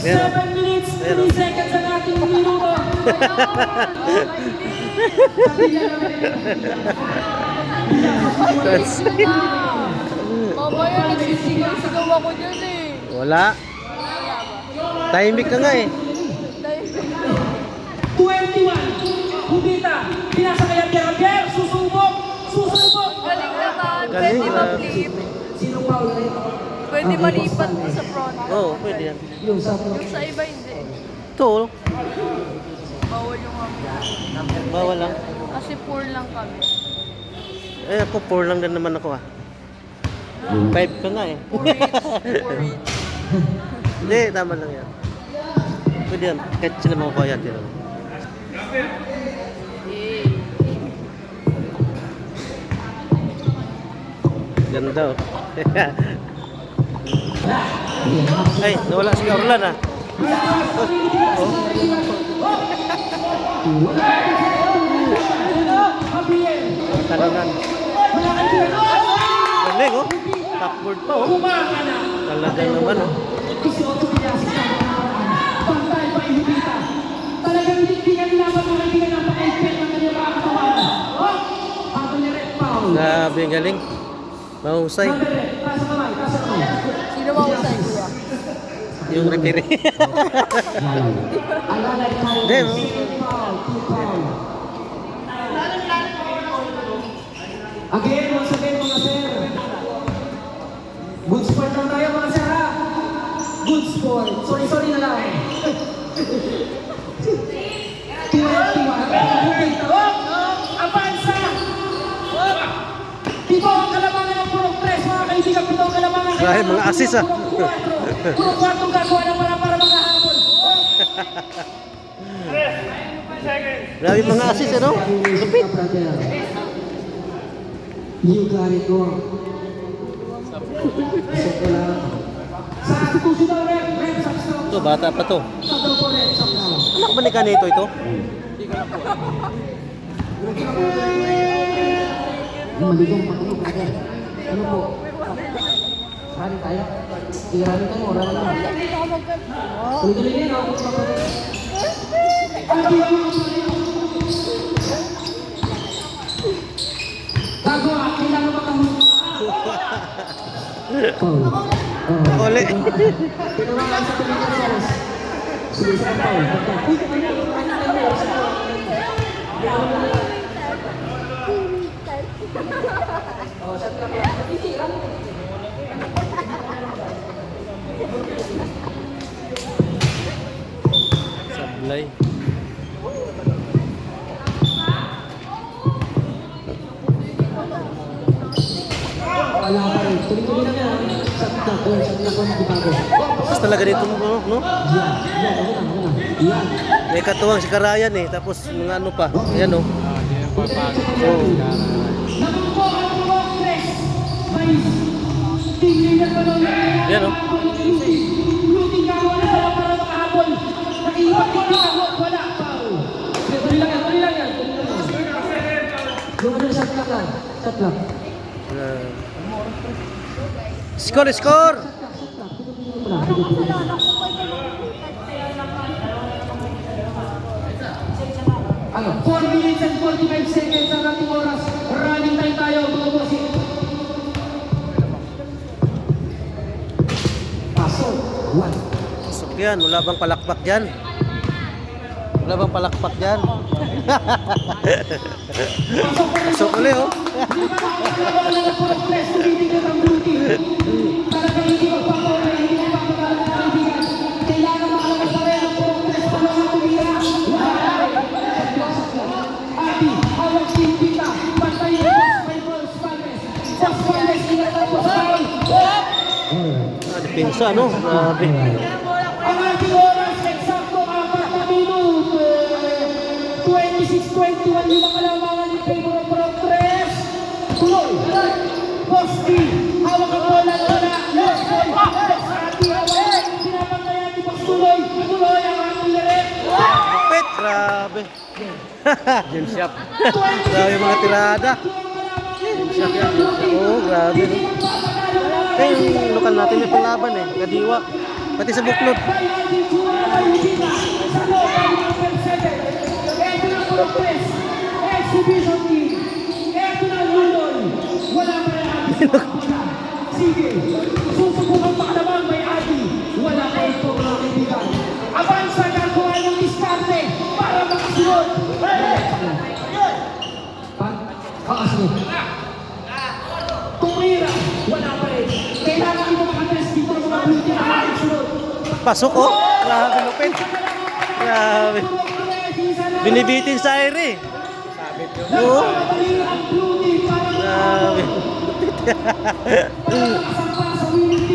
7 minutes, 3 seconds ang ating minuto. Mamaya nagsisigaw-sigaw ako dyan eh. Wala. Tahimik ka nga eh. 21, Hubita, pinasa kay Pierre, susubok, susubok. Galing naman. Galing, Pwede mag-flip. Sino foul? Pwede malipat sa front. Oo, pwede yan. Yung sa Yung sa iba hindi. Ito, Bawal yung mga. bawal lang. Kasi poor lang kami. Eh, ako 4 lang din naman ako ah. 5 ka nga eh. Poor rich. Poor rich. Hindi, tama lang yan. Pwede yan. Kahit sila mga kaya din. Ganda oh. Ay, nawala si Carolan ah. Carolan. Galing oh. Backboard pa oh. Talaga naman oh. Pantay pa yung Hubita. Talagang hindi nilaban mo kaibigan ng pakaipit ng kanyang mga katawan. Ako niya red foul. Grabe, ang galing. Mahusay. Number red, kasa kamay, kasa kamay. Sino ba usay kuya? Yung referee. Alalay tayo. Hindi, oh. Foul, 2 foul. Again, once again mga sir. Good sport lang tayo mga sir ha. Good sport. Sorry na lang. 21. Avanza! Pito ang kalamangan ng Puro Press, mga kaibigan. Pito ang kalamangan. Grabe, mga assist, ah. Puro kwartong gagawa na para makahabol. Grabe mga assist ano? Lupit. You got it wrong. Sa constitutional red substance. Ito, bata pa to. Substance po red substance. Anak ba ni Kanito ito? Maligong patuloy ka. Ano po? Rally tayo. I-rally tayo. Rally tayo. Tuloy-tuloy din ako. Gago, kailangan makahuli. Uli. Tinawalan sa tuloy sa oras. Sige, sa foul. Sablay. Wala pa rin. Tuloy-tuloy lang yan. Sakta ko nagbago. Tapos talaga dito no? Yan. May katuwang si Karayan eh. Tapos mga ano pa. Ayan oh. Oh. Ayan oh. Score, score! Ano? 4 minutes and 45 seconds ang ating oras. Running time tayo, mga bossing. Pasok. 1. Pasok yan. Wala bang palakpak dyan? Wala bang palakpak dyan? Pasok ulit oh. Depensa no? Grabe. Ang ating oras, eksakto 4 na minuto. 26-21 yung kalamangan ni Pedro Progress. Tuloy. Posti. Hawak ang bola. Yes, boy. Ati, hawak. Pinapantayan ni Boss Tuloy. Tuloy ang ating liret. Kapit, grabe. Gem shop. Grabe mga tirada. Gem shop yan. Oh, grabe. Eh, yung lokal natin may panglaban eh. Kadiwa. Pati sa buklod. By Alvin Jura by Udina. Sa loob by number 7. Ito na puro press. Exhibition team. Ito na Luloy. Wala pa rin Adi. Sige. Susubukan pa naman may Adi. Wala pa ito mga kaibigan. Avanza gagawa ng diskarte para makasunod. Makasunod. Tumira. Wala pa rin. Kailangan ito makapress dito ng mga beauty na makasunod. Pasok oh. Grabe lupit. Grabe. Binibitin sa aire. Oo. Ang beauty para Grabe. makasampa sa winning